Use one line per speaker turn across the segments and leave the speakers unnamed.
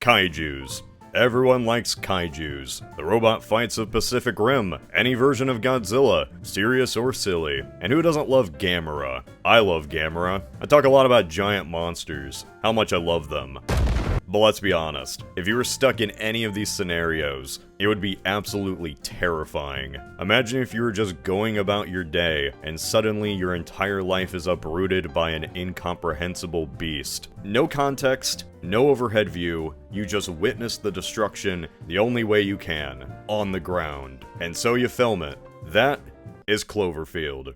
Kaijus. Everyone likes kaijus. The robot fights of Pacific Rim, any version of Godzilla, serious or silly. And who doesn't love Gamera? I love Gamera. I talk a lot about giant monsters, how much I love them. But let's be honest, if you were stuck in any of these scenarios, it would be absolutely terrifying. Imagine if you were just going about your day, and suddenly your entire life is uprooted by an incomprehensible beast. No context, no overhead view, you just witness the destruction the only way you can, on the ground. And so you film it. That is Cloverfield.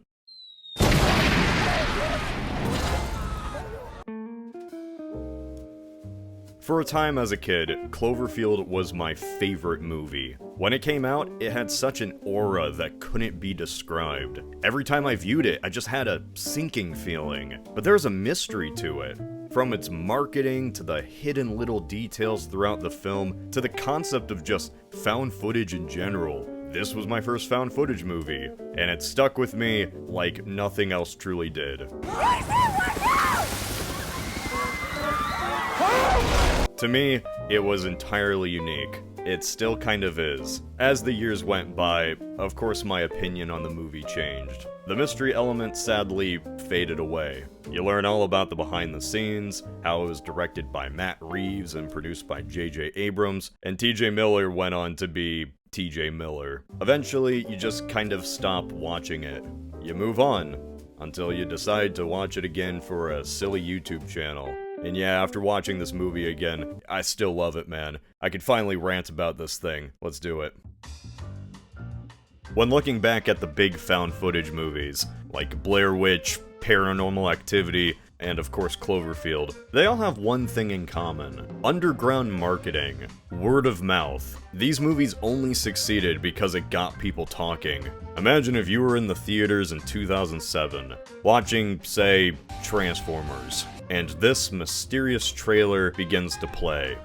For a time as a kid, Cloverfield was my favorite movie. When it came out, it had such an aura that couldn't be described. Every time I viewed it, I just had a sinking feeling. But there's a mystery to it. From its marketing, to the hidden little details throughout the film, to the concept of just found footage in general. This was my first found footage movie, and it stuck with me like nothing else truly did. To me, it was entirely unique. It still kind of is. As the years went by, of course my opinion on the movie changed. The mystery element sadly faded away. You learn all about the behind the scenes, how it was directed by Matt Reeves and produced by J.J. Abrams, and T.J. Miller went on to be T.J. Miller. Eventually, you just kind of stop watching it. You move on, until you decide to watch it again for a silly YouTube channel. And yeah, after watching this movie again, I still love it, man. I could finally rant about this thing. Let's do it. When looking back at the big found footage movies, like Blair Witch, Paranormal Activity, and of course Cloverfield, they all have one thing in common. Underground marketing. Word of mouth. These movies only succeeded because it got people talking. Imagine if you were in the theaters in 2007, watching, say, Transformers, and this mysterious trailer begins to play.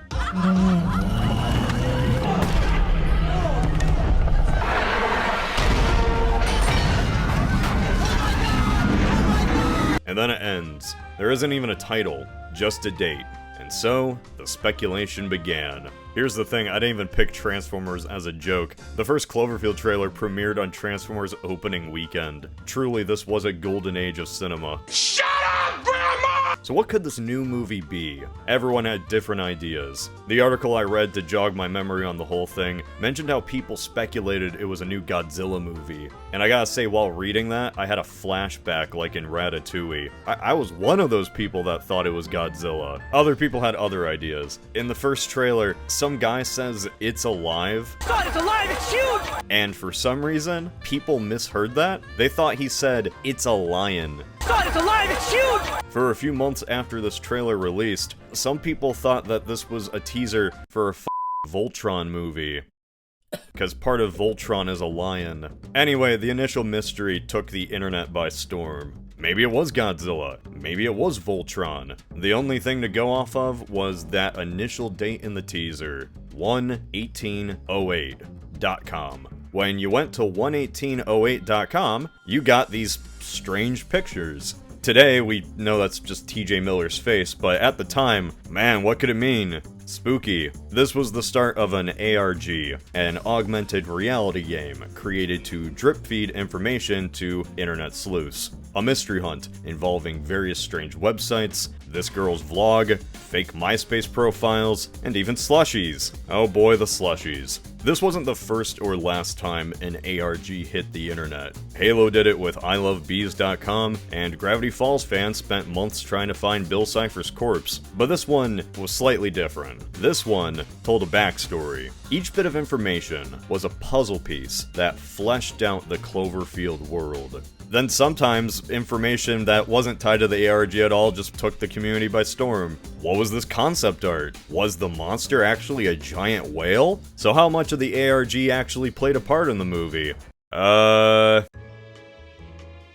And then it ends. There isn't even a title, just a date. And so, the speculation began. Here's the thing, I didn't even pick Transformers as a joke. The first Cloverfield trailer premiered on Transformers opening weekend. Truly, this was a golden age of cinema. Shut up, Grandma! So what could this new movie be? Everyone had different ideas. The article I read to jog my memory on the whole thing mentioned how people speculated it was a new Godzilla movie. And I gotta say, while reading that, I had a flashback like in Ratatouille. I was one of those people that thought it was Godzilla. Other people had other ideas. In the first trailer, some guy says it's alive. God, it's alive, it's huge! And for some reason, people misheard that. They thought he said, it's a lion. God, it's alive, it's huge! For a few months after this trailer released, some people thought that this was a teaser for a Voltron movie. Because part of Voltron is a lion. Anyway, the initial mystery took the internet by storm. Maybe it was Godzilla. Maybe it was Voltron. The only thing to go off of was that initial date in the teaser, 1/18/08.com. When you went to 1/18/08.com, you got these strange pictures. Today, we know that's just T.J. Miller's face, but at the time, man, what could it mean? Spooky. This was the start of an ARG, an augmented reality game, created to drip feed information to internet sleuths. A mystery hunt involving various strange websites, this girl's vlog, fake MySpace profiles, and even slushies. Oh boy, the slushies. This wasn't the first or last time an ARG hit the internet. Halo did it with ilovebees.com, and Gravity Falls fans spent months trying to find Bill Cipher's corpse. But this one was slightly different. This one told a backstory. Each bit of information was a puzzle piece that fleshed out the Cloverfield world. Then sometimes, information that wasn't tied to the ARG at all just took the community by storm. What was this concept art? Was the monster actually a giant whale? So how much of the ARG actually played a part in the movie?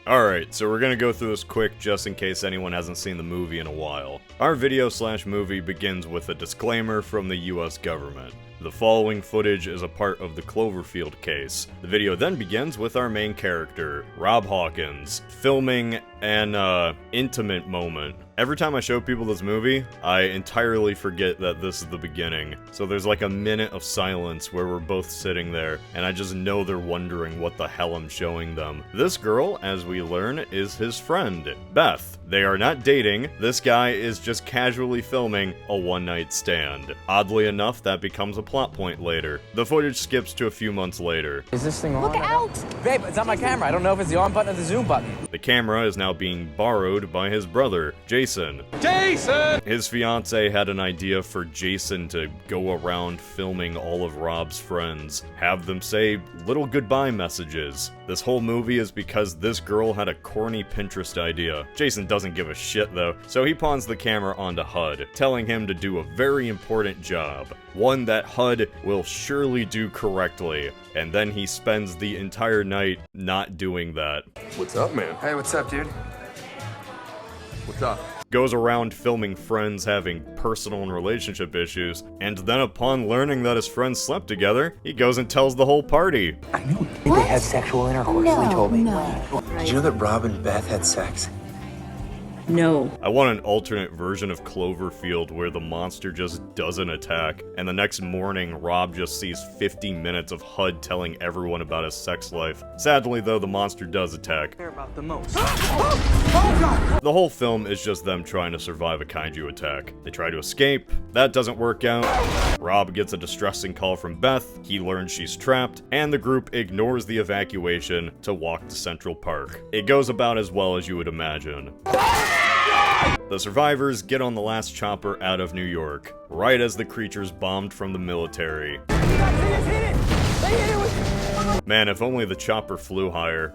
Alright, so we're gonna go through this quick just in case anyone hasn't seen the movie in a while. Our video/movie begins with a disclaimer from the US government. The following footage is a part of the Cloverfield case. The video then begins with our main character, Rob Hawkins, filming an intimate moment Every time I show people this movie, I entirely forget that this is the beginning. So there's like a minute of silence where we're both sitting there, and I just know they're wondering what the hell I'm showing them. This girl, as we learn, is his friend, Beth. They are not dating. This guy is just casually filming a one-night stand. Oddly enough, that becomes a plot point later. The footage skips to a few months later.
Is this thing on?
Look out!
Babe, it's not my camera. I don't know if it's the on button or the zoom button.
The camera is now being borrowed by his brother, Jason. Jason! His fiance had an idea for Jason to go around filming all of Rob's friends, have them say little goodbye messages. This whole movie is because this girl had a corny Pinterest idea. Jason doesn't give a shit though, so he pawns the camera onto HUD, telling him to do a very important job. One that HUD will surely do correctly, and then he spends the entire night not doing that.
What's up, man?
Hey, what's up, dude?
What's up?
Goes around filming friends having personal and relationship issues, and then upon learning that his friends slept together, he goes and tells the whole party.
I knew it.
What?
They had sexual intercourse,
No,
they told me.
no.
Did you know that Rob and Beth had sex?
No.
I want an alternate version of Cloverfield where the monster just doesn't attack, and the next morning Rob just sees 50 minutes of HUD telling everyone about his sex life. Sadly though, the monster does attack.
Care about the most.
The whole film is just them trying to survive a kaiju attack. They try to escape, that doesn't work out. Rob gets a distressing call from Beth, he learns she's trapped, and the group ignores the evacuation to walk to Central Park. It goes about as well as you would imagine. The survivors get on the last chopper out of New York, right as the creatures bombed from the military. Man, if only the chopper flew higher.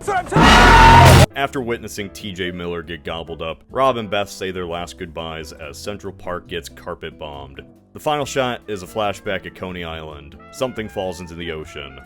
After witnessing TJ Miller get gobbled up, Rob and Beth say their last goodbyes as Central Park gets carpet bombed. The final shot is a flashback at Coney Island. Something falls into the ocean.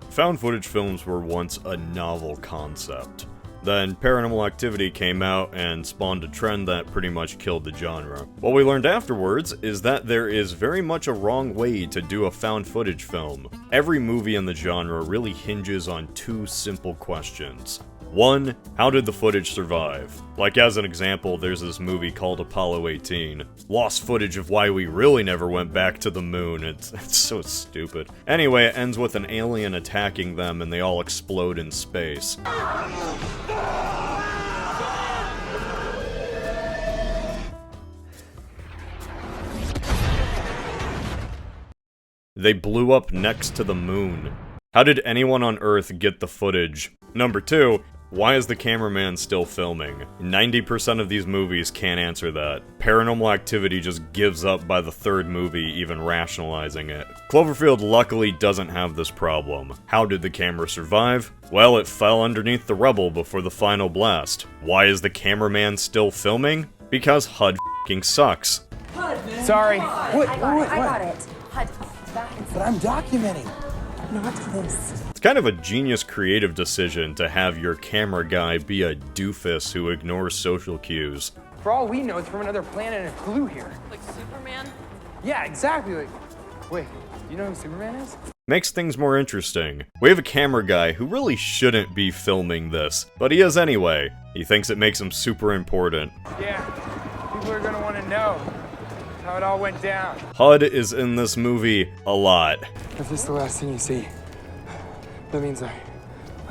Found footage films were once a novel concept. Then Paranormal Activity came out and spawned a trend that pretty much killed the genre. What we learned afterwards is that there is very much a wrong way to do a found footage film. Every movie in the genre really hinges on two simple questions. One, how did the footage survive? Like as an example, there's this movie called Apollo 18. Lost footage of why we really never went back to the moon. It's so stupid. Anyway, it ends with an alien attacking them and they all explode in space. They blew up next to the moon. How did anyone on Earth get the footage? Number two, why is the cameraman still filming? 90% of these movies can't answer that. Paranormal Activity just gives up by the third movie even rationalizing it. Cloverfield luckily doesn't have this problem. How did the camera survive? Well, it fell underneath the rubble before the final blast. Why is the cameraman still filming? Because HUD f***ing sucks.
HUD, man.
Sorry.
What? I got it. HUD, back and
But I'm documenting.
not this.
It's kind of a genius creative decision to have your camera guy be a doofus who ignores social cues.
For all we know, it's from another planet and it flew here.
Like Superman?
Yeah, exactly. Like, wait, do you know who Superman is?
Makes things more interesting. We have a camera guy who really shouldn't be filming this, but he is anyway. He thinks it makes him super important.
Yeah, people are gonna want to know how it all went down.
HUD is in this movie a lot.
If this is the last thing you see, that means I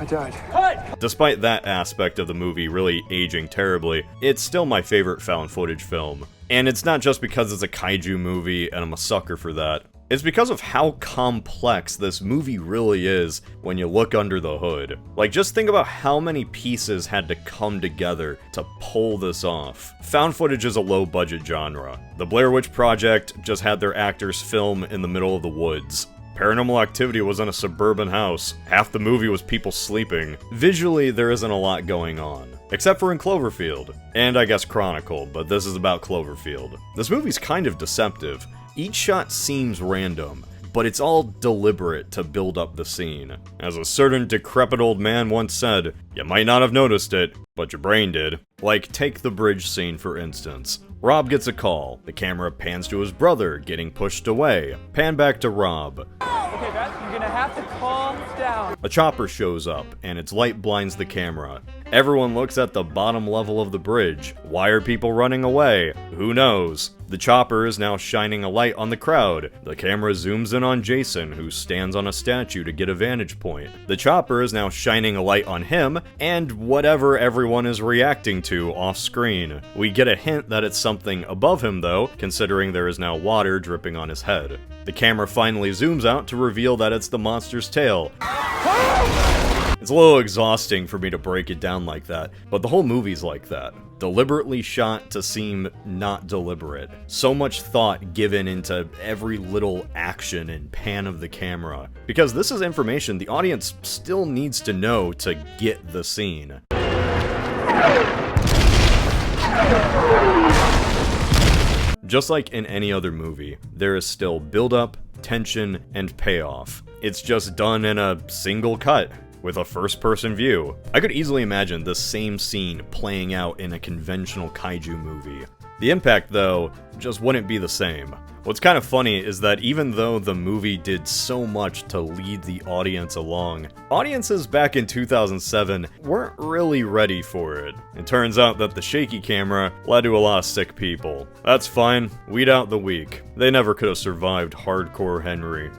died.
Despite that aspect of the movie really aging terribly, it's still my favorite found footage film. And it's not just because it's a kaiju movie and I'm a sucker for that. It's because of how complex this movie really is when you look under the hood. Like, just think about how many pieces had to come together to pull this off. Found footage is a low-budget genre. The Blair Witch Project just had their actors film in the middle of the woods. Paranormal Activity was in a suburban house. Half the movie was people sleeping. Visually, there isn't a lot going on. Except for in Cloverfield. And I guess Chronicle, but this is about Cloverfield. This movie's kind of deceptive. Each shot seems random, but it's all deliberate to build up the scene. As a certain decrepit old man once said, you might not have noticed it, but your brain did. Like, take the bridge scene for instance. Rob gets a call. The camera pans to his brother, getting pushed away. Pan back to Rob.
Okay, Beth, you're gonna have to calm down.
A chopper shows up, and its light blinds the camera. Everyone looks at the bottom level of the bridge. Why are people running away? Who knows? The chopper is now shining a light on the crowd. The camera zooms in on Jason, who stands on a statue to get a vantage point. The chopper is now shining a light on him, and whatever everyone is reacting to off screen. We get a hint that it's something above him though, considering there is now water dripping on his head. The camera finally zooms out to reveal that it's the monster's tail. It's a little exhausting for me to break it down like that, but the whole movie's like that. Deliberately shot to seem not deliberate. So much thought given into every little action and pan of the camera. Because this is information the audience still needs to know to get the scene. Just like in any other movie, there is still build-up, tension, and payoff. It's just done in a single cut, with a first-person view. I could easily imagine the same scene playing out in a conventional kaiju movie. The impact, though, just wouldn't be the same. What's kind of funny is that even though the movie did so much to lead the audience along, audiences back in 2007 weren't really ready for it. It turns out that the shaky camera led to a lot of sick people. That's fine, weed out the weak. They never could have survived hardcore Henry.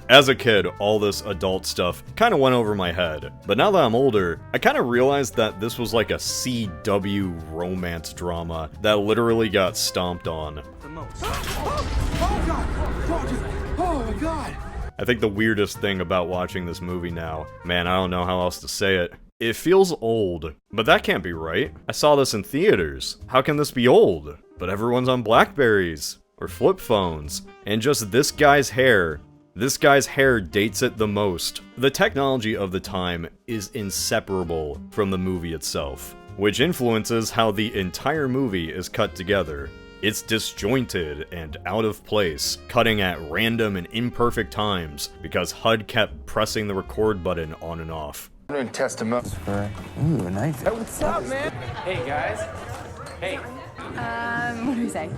As a kid, all this adult stuff kind of went over my head, but now that I'm older, I kind of realized that this was like a CW romance drama that literally got stomped on.
Oh my god!
I think the weirdest thing about watching this movie now, man, I don't know how else to say it, it feels old. But that can't be right. I saw this in theaters. How can this be old? But everyone's on Blackberries, or flip phones, and just this guy's hair dates it the most. The technology of the time is inseparable from the movie itself, which influences how the entire movie is cut together. It's disjointed and out of place, cutting at random and imperfect times because HUD kept pressing the record button on and off.
I'm gonna test him up.
Ooh, a knife.
Hey, what's up, man? Hey, guys. Hey.
What do we say?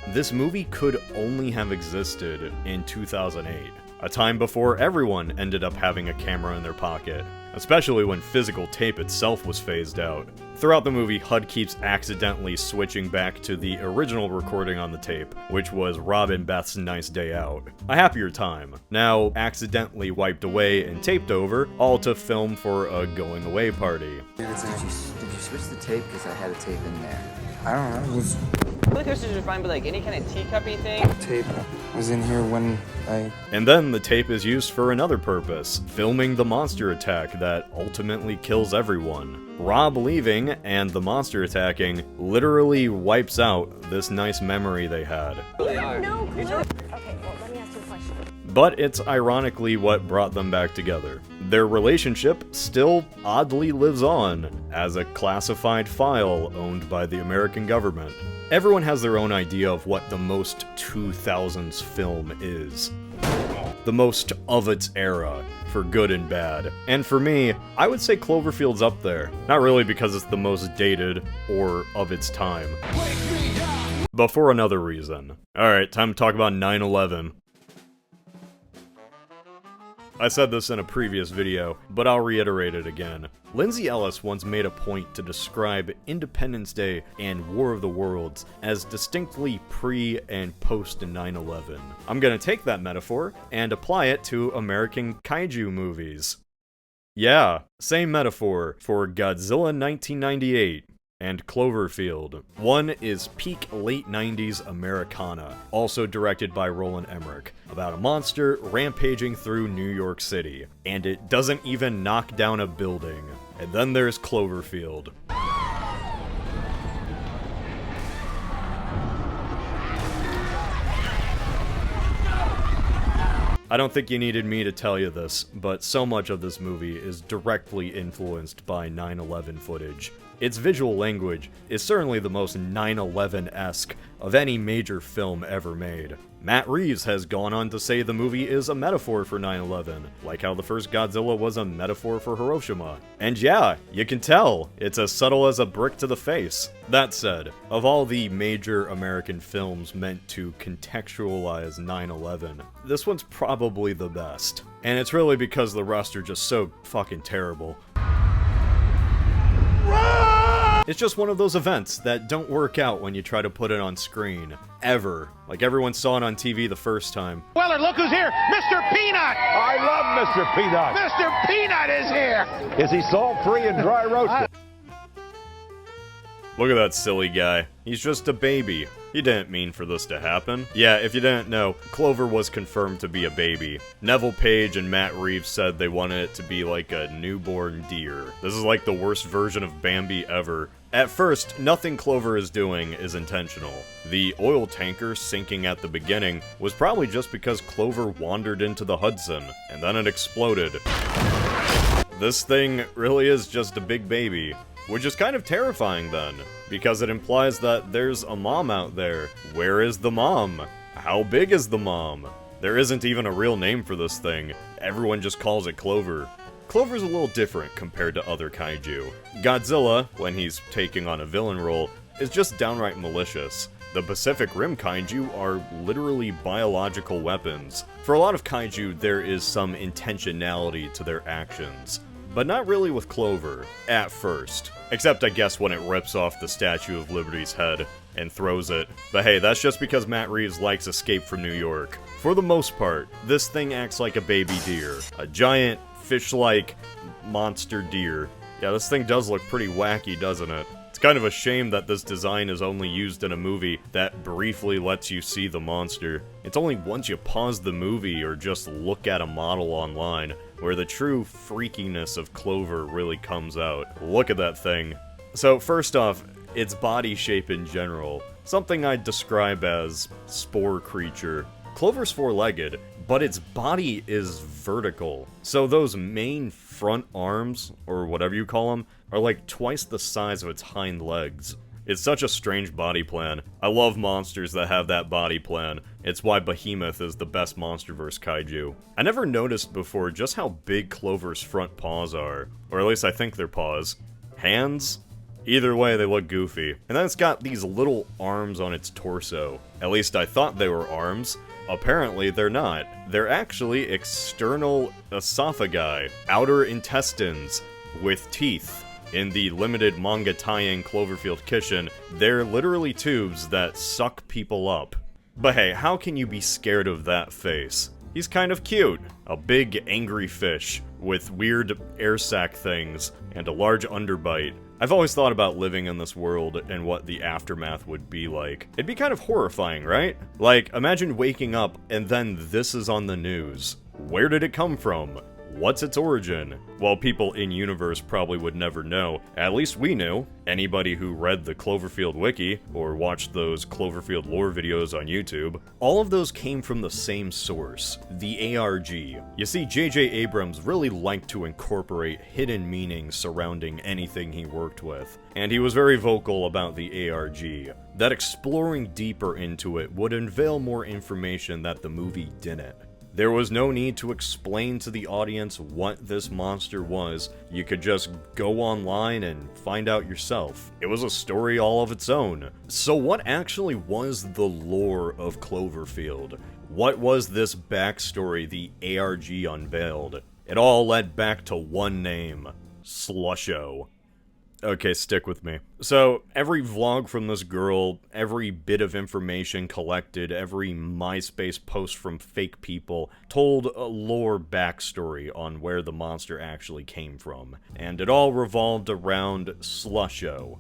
This movie could only have existed in 2008, a time before everyone ended up having a camera in their pocket, especially when physical tape itself was phased out. Throughout the movie, HUD keeps accidentally switching back to the original recording on the tape, which was Rob and Beth's Nice Day Out. A happier time, now accidentally wiped away and taped over, all to film for a going away party.
Did you switch the tape? Because I had a tape in there.
I don't know.
I feel like this is fine, but like any kind of teacuppy thing.
Tape was in here when I...
And then the tape is used for another purpose, filming the monster attack that ultimately kills everyone. Rob leaving and the monster attacking literally wipes out this nice memory they had.
No, come on. Okay, well, let me ask you a question.
But it's ironically what brought them back together. Their relationship still oddly lives on as a classified file owned by the American government. Everyone has their own idea of what the most 2000s film is. The most of its era, for good and bad. And for me, I would say Cloverfield's up there. Not really because it's the most dated or of its time, but for another reason. Alright, time to talk about 9/11. I said this in a previous video, but I'll reiterate it again. Lindsay Ellis once made a point to describe Independence Day and War of the Worlds as distinctly pre- and post-9/11. I'm gonna take that metaphor and apply it to American kaiju movies. Yeah, same metaphor for Godzilla 1998 and Cloverfield. One is peak late 90s Americana, also directed by Roland Emmerich, about a monster rampaging through New York City, and it doesn't even knock down a building. And then there's Cloverfield. I don't think you needed me to tell you this, but so much of this movie is directly influenced by 9/11 footage. Its visual language is certainly the most 9/11-esque of any major film ever made. Matt Reeves has gone on to say the movie is a metaphor for 9/11, like how the first Godzilla was a metaphor for Hiroshima. And yeah, you can tell, it's as subtle as a brick to the face. That said, of all the major American films meant to contextualize 9/11, this one's probably the best. And it's really because the rest are just so fucking terrible. It's just one of those events that don't work out when you try to put it on screen. Ever. Like everyone saw it on TV the first time.
Weller, look who's here! Mr. Peanut!
I love Mr. Peanut!
Mr. Peanut is here!
Is he salt-free and dry roasted?
Look at that silly guy. He's just a baby. He didn't mean for this to happen. Yeah, if you didn't know, Clover was confirmed to be a baby. Neville Page and Matt Reeves said they wanted it to be like a newborn deer. This is like the worst version of Bambi ever. At first, nothing Clover is doing is intentional. The oil tanker sinking at the beginning was probably just because Clover wandered into the Hudson, and then it exploded. This thing really is just a big baby. Which is kind of terrifying then, because it implies that there's a mom out there. Where is the mom? How big is the mom? There isn't even a real name for this thing. Everyone just calls it Clover. Clover's a little different compared to other kaiju. Godzilla, when he's taking on a villain role, is just downright malicious. The Pacific Rim kaiju are literally biological weapons. For a lot of kaiju, there is some intentionality to their actions. But not really with Clover, at first. Except I guess when it rips off the Statue of Liberty's head and throws it. But hey, that's just because Matt Reeves likes Escape from New York. For the most part, this thing acts like a baby deer. A giant, fish-like monster deer. Yeah, this thing does look pretty wacky, doesn't it? It's kind of a shame that this design is only used in a movie that briefly lets you see the monster. It's only once you pause the movie or just look at a model online where the true freakiness of Clover really comes out. Look at that thing. So first off, its body shape in general. Something I'd describe as spore creature. Clover's four-legged, but its body is vertical. So those main front arms, or whatever you call them, are like twice the size of its hind legs. It's such a strange body plan. I love monsters that have that body plan. It's why Behemoth is the best MonsterVerse kaiju. I never noticed before just how big Clover's front paws are. Or at least I think they're paws. Hands? Either way, they look goofy. And then it's got these little arms on its torso. At least I thought they were arms. Apparently they're not. They're actually external esophagi, outer intestines, with teeth. In the limited manga tie-in Cloverfield Kitchen, they're literally tubes that suck people up. But hey, how can you be scared of that face? He's kind of cute. A big, angry fish with weird air sac things and a large underbite. I've always thought about living in this world and what the aftermath would be like. It'd be kind of horrifying, right? Like, imagine waking up and then this is on the news. Where did it come from? What's its origin? Well, people in-universe probably would never know. At least we knew. Anybody who read the Cloverfield wiki, or watched those Cloverfield lore videos on YouTube, all of those came from the same source, the ARG. You see, J.J. Abrams really liked to incorporate hidden meanings surrounding anything he worked with, and he was very vocal about the ARG, that exploring deeper into it would unveil more information that the movie didn't. There was no need to explain to the audience what this monster was. You could just go online and find out yourself. It was a story all of its own. So what actually was the lore of Cloverfield? What was this backstory the ARG unveiled? It all led back to one name, Slusho. Okay, stick with me. So, every vlog from this girl, every bit of information collected, every MySpace post from fake people, told a lore backstory on where the monster actually came from. And it all revolved around Slusho.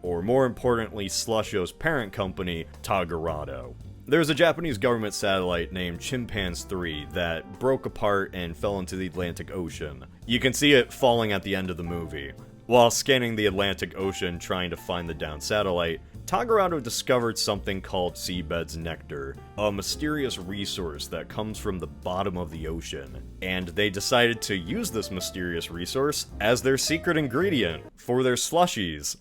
Or more importantly, Slusho's parent company, Tagarado. There's a Japanese government satellite named Chimpanzee 3 that broke apart and fell into the Atlantic Ocean. You can see it falling at the end of the movie. While scanning the Atlantic Ocean trying to find the downed satellite, Tagarado discovered something called seabed's nectar, a mysterious resource that comes from the bottom of the ocean, and they decided to use this mysterious resource as their secret ingredient for their slushies.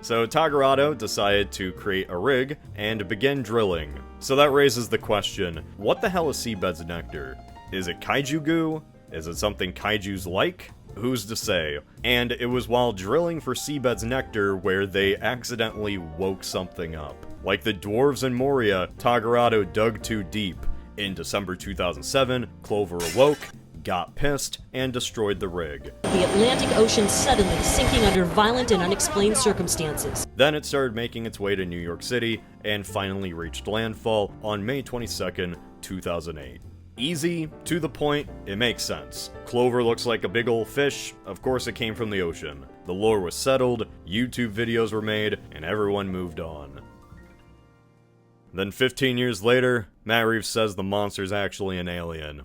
So Tagarado decided to create a rig and begin drilling. So that raises the question, what the hell is seabed's nectar? Is it kaiju goo? Is it something kaijus like? Who's to say? And it was while drilling for seabed's nectar where they accidentally woke something up. Like the dwarves in Moria, Tagarado dug too deep. In December 2007, Clover awoke, got pissed, and destroyed the rig.
The Atlantic Ocean suddenly sinking under violent and unexplained circumstances.
Then it started making its way to New York City, and finally reached landfall on May 22nd, 2008. Easy, to the point, it makes sense. Clover looks like a big old fish, of course it came from the ocean. The lore was settled, YouTube videos were made, and everyone moved on. Then 15 years later, Matt Reeves says the monster's actually an alien.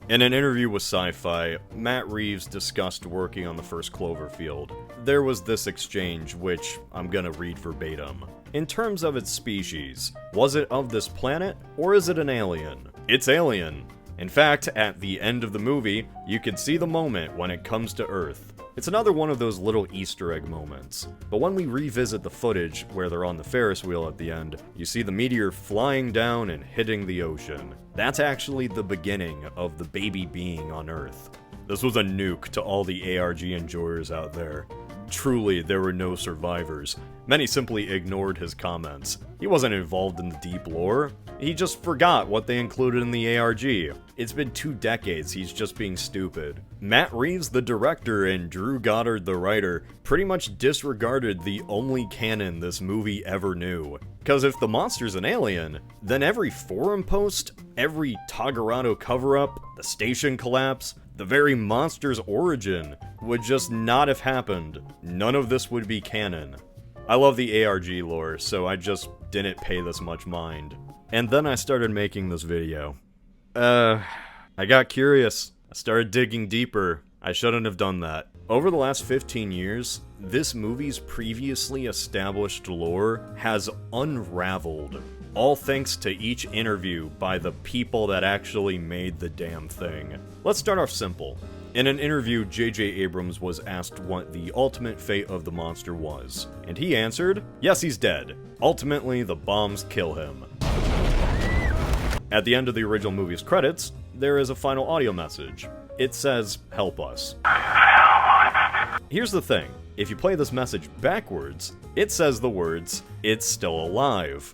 In an interview with Sci-Fi, Matt Reeves discussed working on the first Cloverfield. There was this exchange, which I'm gonna read verbatim. In terms of its species, was it of this planet, or is it an alien? It's alien. In fact, at the end of the movie, you can see the moment when it comes to Earth. It's another one of those little Easter egg moments. But when we revisit the footage where they're on the Ferris wheel at the end, you see the meteor flying down and hitting the ocean. That's actually the beginning of the baby being on Earth. This was a nuke to all the ARG enjoyers out there. Truly, there were no survivors. Many simply ignored his comments. He wasn't involved in the deep lore. He just forgot what they included in the ARG. It's been 2 decades, he's just being stupid. Matt Reeves, the director, and Drew Goddard, the writer, pretty much disregarded the only canon this movie ever knew. Because if the monster's an alien, then every forum post, every Tagarado cover-up, the station collapse, the very monster's origin would just not have happened. None of this would be canon. I love the ARG lore, so I just didn't pay this much mind. And then I started making this video. I got curious. I started digging deeper. I shouldn't have done that. Over the last 15 years, this movie's previously established lore has unraveled. All thanks to each interview by the people that actually made the damn thing. Let's start off simple. In an interview, J.J. Abrams was asked what the ultimate fate of the monster was, and he answered, yes, he's dead. Ultimately, the bombs kill him. At the end of the original movie's credits, there is a final audio message. It says, help us. Here's the thing, if you play this message backwards, it says the words, it's still alive.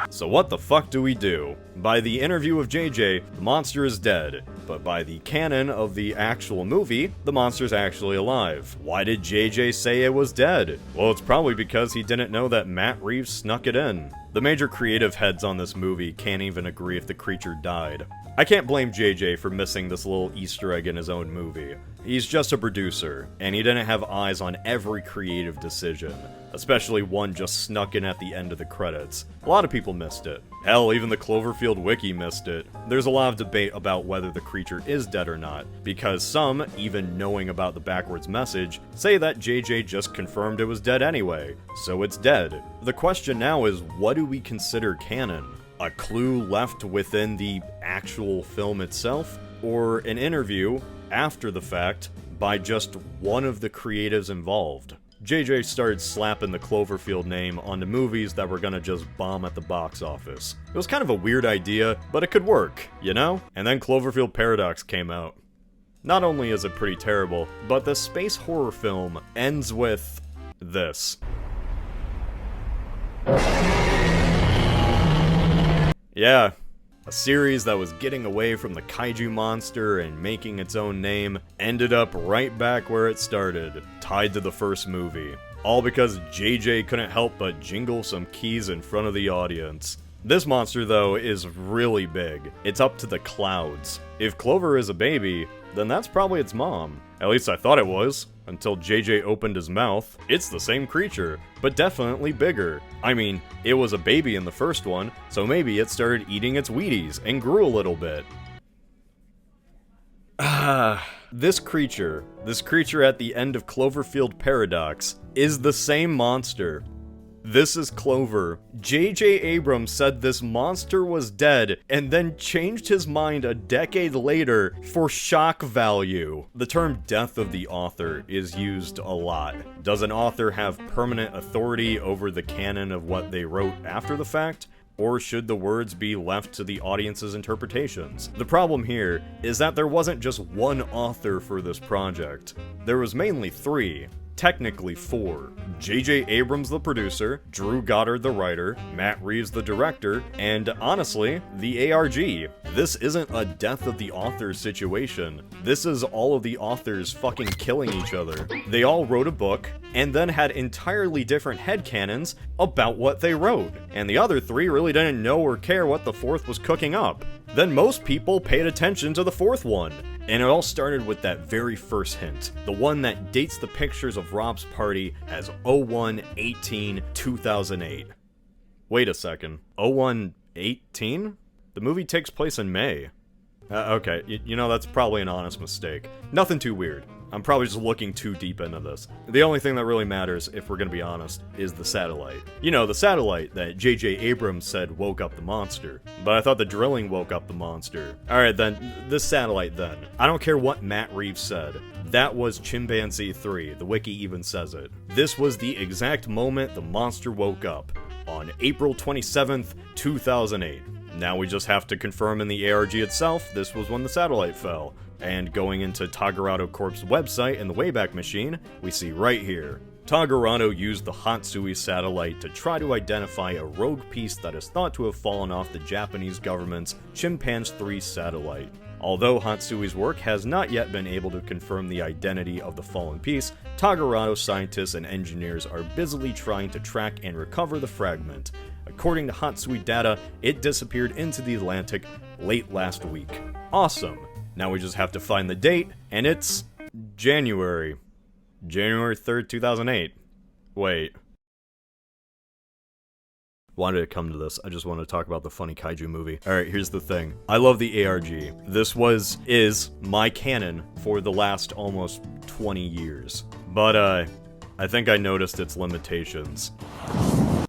So what the fuck do we do? By the interview of JJ, the monster is dead, but by the canon of the actual movie, the monster's actually alive. Why did JJ say it was dead? Well, it's probably because he didn't know that Matt Reeves snuck it in. The major creative heads on this movie can't even agree if the creature died. I can't blame JJ for missing this little Easter egg in his own movie. He's just a producer, and he didn't have eyes on every creative decision, especially one just snuck in at the end of the credits. A lot of people missed it. Hell, even the Cloverfield wiki missed it. There's a lot of debate about whether the creature is dead or not, because some, even knowing about the backwards message, say that JJ just confirmed it was dead anyway, so it's dead. The question now is, what do we consider canon? A clue left within the actual film itself, or an interview, after the fact, by just one of the creatives involved? JJ started slapping the Cloverfield name onto movies that were gonna just bomb at the box office. It was kind of a weird idea, but it could work, you know? And then Cloverfield Paradox came out. Not only is it pretty terrible, but the space horror film ends with this. Yeah, a series that was getting away from the kaiju monster and making its own name ended up right back where it started, tied to the first movie. All because JJ couldn't help but jingle some keys in front of the audience. This monster, though, is really big. It's up to the clouds. If Clover is a baby, then that's probably its mom. At least I thought it was, until JJ opened his mouth. It's the same creature, but definitely bigger. I mean, it was a baby in the first one, so maybe it started eating its Wheaties and grew a little bit. This creature at the end of Cloverfield Paradox, is the same monster. This is Clover. J.J. Abrams said this monster was dead, and then changed his mind a decade later for shock value. The term death of the author is used a lot. Does an author have permanent authority over the canon of what they wrote after the fact? Or should the words be left to the audience's interpretations? The problem here is that there wasn't just one author for this project. There was mainly three. Technically 4. J.J. Abrams the producer, Drew Goddard the writer, Matt Reeves the director, and honestly, the ARG. This isn't a death of the authors situation. This is all of the authors fucking killing each other. They all wrote a book, and then had entirely different headcanons about what they wrote, and the other 3 really didn't know or care what the 4th was cooking up. Then most people paid attention to the 4th one. And it all started with that very first hint, the one that dates the pictures of Rob's party as 01/18/2008. Wait a second, 01/18? The movie takes place in May. Okay, you know, that's probably an honest mistake. Nothing too weird. I'm probably just looking too deep into this. The only thing that really matters, if we're gonna be honest, is the satellite. You know, the satellite that J.J. Abrams said woke up the monster. But I thought the drilling woke up the monster. Alright then, this satellite then. I don't care what Matt Reeves said. That was Chimpanzee 3, the wiki even says it. This was the exact moment the monster woke up, on April 27th, 2008. Now we just have to confirm in the ARG itself, this was when the satellite fell. And going into Tagarado Corp's website in the Wayback Machine, we see right here. Tagarado used the Hatsui satellite to try to identify a rogue piece that is thought to have fallen off the Japanese government's Chimpanzee 3 satellite. Although Hatsui's work has not yet been able to confirm the identity of the fallen piece, Tagarado scientists and engineers are busily trying to track and recover the fragment. According to Hatsui data, it disappeared into the Atlantic late last week. Awesome! Now we just have to find the date, and it's January 3rd, 2008. Wait. Why did it come to this? I just want to talk about the funny kaiju movie. Alright, here's the thing. I love the ARG. This is my canon for the last almost 20 years. But, I think I noticed its limitations.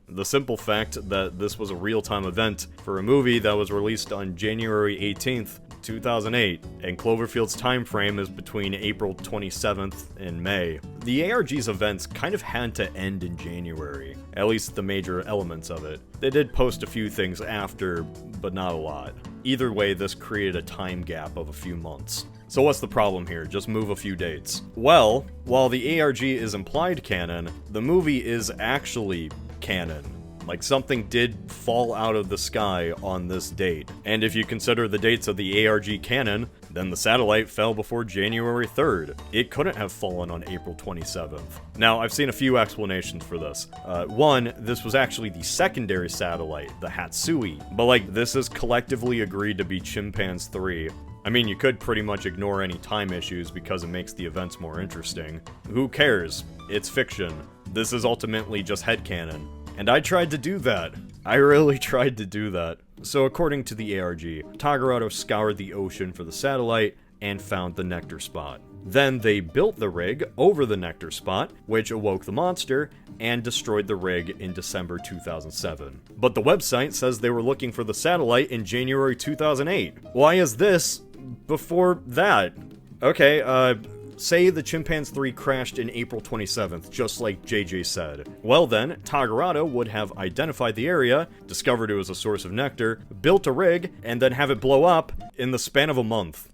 The simple fact that this was a real-time event for a movie that was released on January 18th, 2008, and Cloverfield's time frame is between April 27th and May. The ARG's events kind of had to end in January, at least the major elements of it. They did post a few things after, but not a lot. Either way, this created a time gap of a few months. So what's the problem here? Just move a few dates. Well, while the ARG is implied canon, the movie is actually canon. Like, something did fall out of the sky on this date. And if you consider the dates of the ARG canon, then the satellite fell before January 3rd. It couldn't have fallen on April 27th. Now, I've seen a few explanations for this. One, this was actually the secondary satellite, the Hatsui. But, like, this is collectively agreed to be Chimpanzee 3. I mean, you could pretty much ignore any time issues because it makes the events more interesting. Who cares? It's fiction. This is ultimately just headcanon. And I tried to do that. I really tried to do that. So according to the ARG, Tagarado scoured the ocean for the satellite and found the nectar spot. Then they built the rig over the nectar spot, which awoke the monster, and destroyed the rig in December 2007. But the website says they were looking for the satellite in January 2008. Why is this before that? Okay, say the Chimpanzee 3 crashed in April 27th, just like JJ said. Well then, Tagarado would have identified the area, discovered it was a source of nectar, built a rig, and then have it blow up in the span of a month.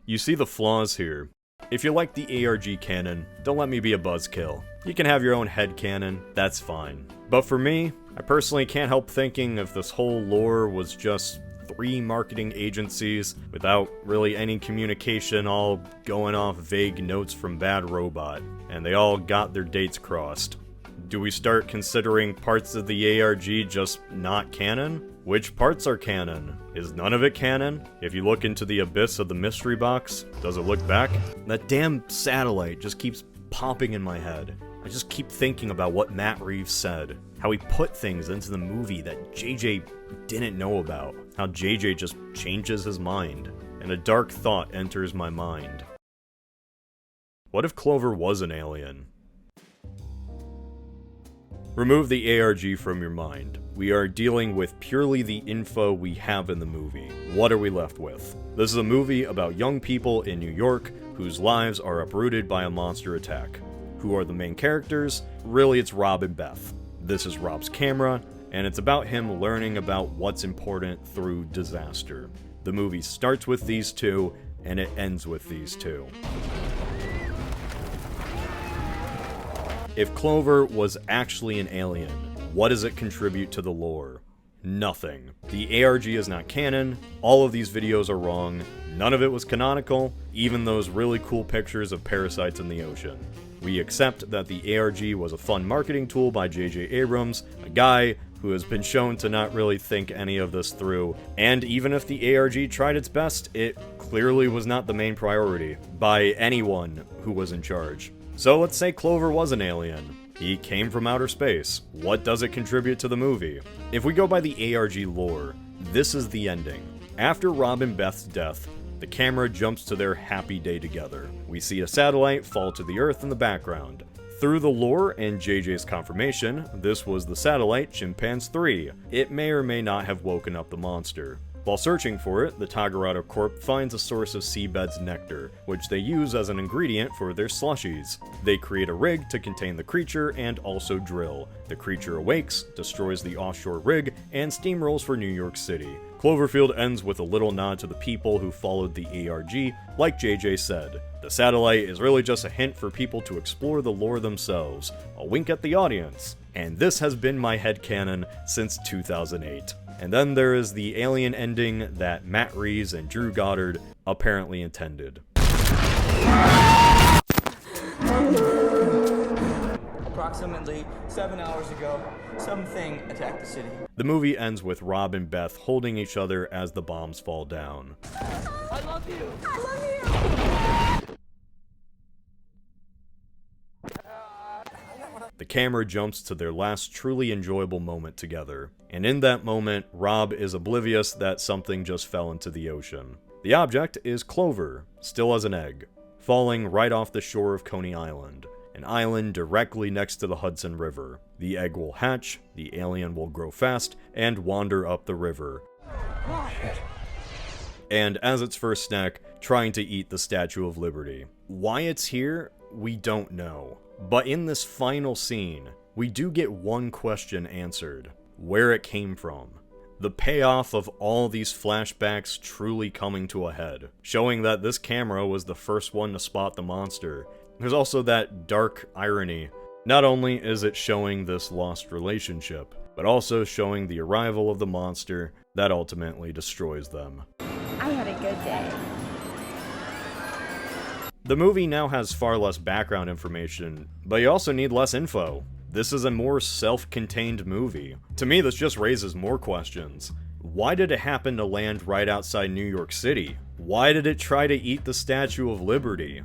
You see the flaws here. If you like the ARG canon, don't let me be a buzzkill. You can have your own headcanon, that's fine. But for me, I personally can't help thinking if this whole lore was just 3 marketing agencies without really any communication, all going off vague notes from Bad Robot, and they all got their dates crossed. Do we start considering parts of the ARG just not canon? Which parts are canon? Is none of it canon? If you look into the abyss of the mystery box, does it look back? That damn satellite just keeps popping in my head. I just keep thinking about what Matt Reeves said. How he put things into the movie that JJ didn't know about. How JJ just changes his mind. and a dark thought enters my mind. What if Clover was an alien? Remove the ARG from your mind. We are dealing with purely the info we have in the movie. What are we left with? This is a movie about young people in New York whose lives are uprooted by a monster attack. Who are the main characters? Really, it's Rob and Beth. This is Rob's camera, and it's about him learning about what's important through disaster. The movie starts with these two, and it ends with these two. If Clover was actually an alien, what does it contribute to the lore? Nothing. The ARG is not canon, all of these videos are wrong, none of it was canonical, even those really cool pictures of parasites in the ocean. We accept that the ARG was a fun marketing tool by J.J. Abrams, a guy who has been shown to not really think any of this through, and even if the ARG tried its best, it clearly was not the main priority by anyone who was in charge. So let's say Clover was an alien. He came from outer space. What does it contribute to the movie? If we go by the ARG lore, this is the ending. After Rob and Beth's death, the camera jumps to their happy day together. We see a satellite fall to the Earth in the background. Through the lore and JJ's confirmation, this was the satellite Chimpanzee 3. It may or may not have woken up the monster. While searching for it, the Tagarado Corp finds a source of seabed's nectar, which they use as an ingredient for their slushies. They create a rig to contain the creature and also drill. The creature awakes, destroys the offshore rig, and steamrolls for New York City. Cloverfield ends with a little nod to the people who followed the ARG, like JJ said. The satellite is really just a hint for people to explore the lore themselves, a wink at the audience. And this has been my headcanon since 2008. And then there is the alien ending that Matt Reeves and Drew Goddard apparently intended.
Approximately 7 hours ago, something attacked the city.
The movie ends with Rob and Beth holding each other as the bombs fall down.
I love you!
I love you!
The camera jumps to their last truly enjoyable moment together, and in that moment, Rob is oblivious that something just fell into the ocean. The object is Clover, still as an egg, falling right off the shore of Coney Island, an island directly next to the Hudson River. The egg will hatch, the alien will grow fast, and wander up the river.
Shit.
And as its first snack, trying to eat the Statue of Liberty. Why it's here, we don't know. But in this final scene, we do get one question answered. Where it came from. The payoff of all these flashbacks truly coming to a head, showing that this camera was the first one to spot the monster. There's also that dark irony. Not only is it showing this lost relationship, but also showing the arrival of the monster that ultimately destroys them.
I had a good day.
The movie now has far less background information, but you also need less info. This is a more self-contained movie. To me, this just raises more questions. Why did it happen to land right outside New York City? Why did it try to eat the Statue of Liberty?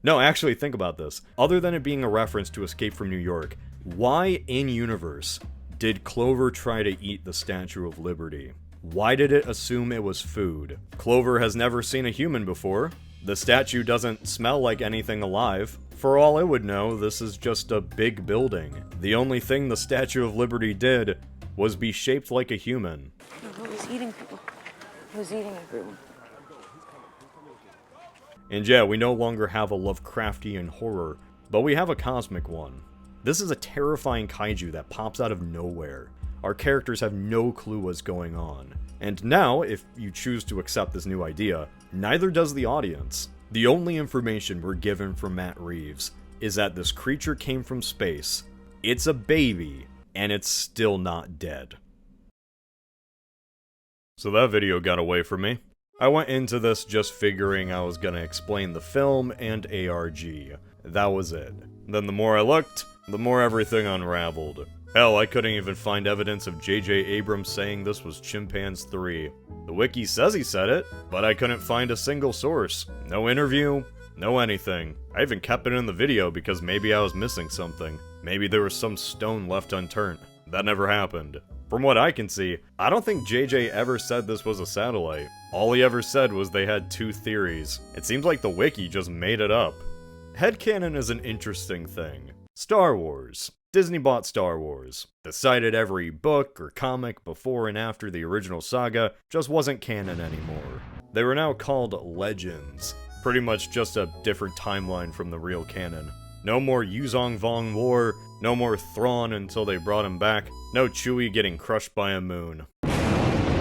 No, actually, think about this. Other than it being a reference to Escape from New York, why in-universe did Clover try to eat the Statue of Liberty? Why did it assume it was food? Clover has never seen a human before. The statue doesn't smell like anything alive. For all it would know, this is just a big building. The only thing the Statue of Liberty did was be shaped like a human.
No, who's eating people? Who's eating everyone?
And yeah, we no longer have a Lovecraftian horror, but we have a cosmic one. This is a terrifying kaiju that pops out of nowhere. Our characters have no clue what's going on. And now, if you choose to accept this new idea, neither does the audience. The only information we're given from Matt Reeves is that this creature came from space, it's a baby, and it's still not dead. So that video got away from me. I went into this just figuring I was gonna explain the film and ARG. That was it. Then the more I looked, the more everything unraveled. Hell, I couldn't even find evidence of J.J. Abrams saying this was Chimpanzee 3. The wiki says he said it, but I couldn't find a single source. No interview, no anything. I even kept it in the video because maybe I was missing something. Maybe there was some stone left unturned. That never happened. From what I can see, I don't think JJ ever said this was a satellite. All he ever said was they had two theories. It seems like the wiki just made it up. Headcanon is an interesting thing. Star Wars. Disney bought Star Wars. Decided every book or comic before and after the original saga just wasn't canon anymore. They were now called Legends. Pretty much just a different timeline from the real canon. No more Yuzong Vong War, no more Thrawn until they brought him back, no Chewie getting crushed by a moon.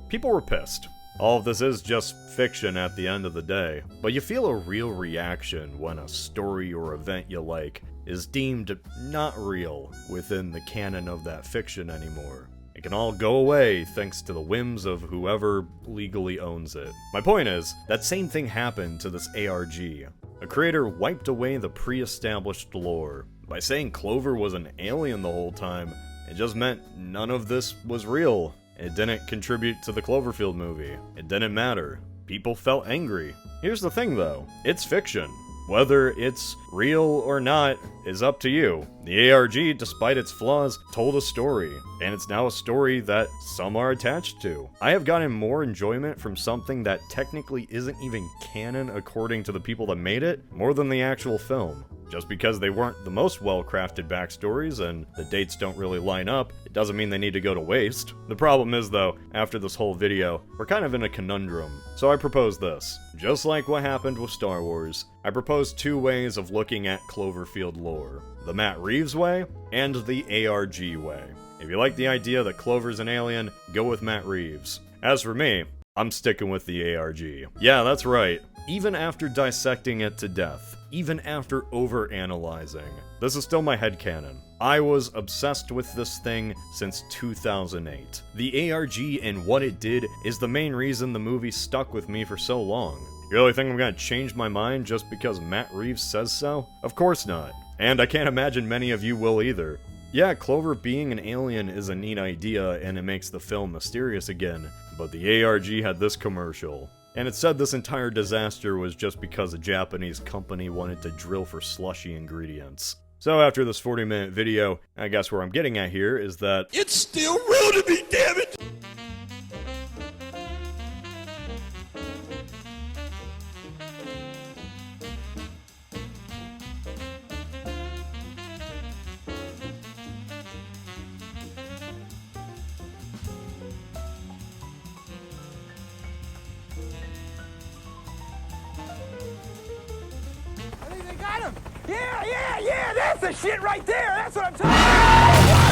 People were pissed. All of this is just fiction at the end of the day, but you feel a real reaction when a story or event you like is deemed not real within the canon of that fiction anymore. It can all go away thanks to the whims of whoever legally owns it. My point is, that same thing happened to this ARG. A creator wiped away the pre-established lore. By saying Clover was an alien the whole time, it just meant none of this was real. It didn't contribute to the Cloverfield movie. It didn't matter. People felt angry. Here's the thing though, it's fiction. Whether it's real or not is up to you. The ARG, despite its flaws, told a story, and it's now a story that some are attached to. I have gotten more enjoyment from something that technically isn't even canon according to the people that made it, more than the actual film. Just because they weren't the most well-crafted backstories and the dates don't really line up, it doesn't mean they need to go to waste. The problem is though, after this whole video, we're kind of in a conundrum. So I propose this. Just like what happened with Star Wars, I propose two ways of looking at Cloverfield lore. The Matt Reeves way, and the ARG way. If you like the idea that Clover's an alien, go with Matt Reeves. As for me, I'm sticking with the ARG. Yeah, that's right. Even after dissecting it to death, even after overanalyzing, this is still my headcanon. I was obsessed with this thing since 2008. The ARG and what it did is the main reason the movie stuck with me for so long. You really think I'm gonna change my mind just because Matt Reeves says so? Of course not. And I can't imagine many of you will either. Yeah, Clover being an alien is a neat idea and it makes the film mysterious again, but the ARG had this commercial. And it said this entire disaster was just because a Japanese company wanted to drill for slushy ingredients. So after this 40-minute video, I guess where I'm getting at here is that
It's still real to me, damn it!
I think they got him! Yeah, that's the shit right there! That's what I'm talking about!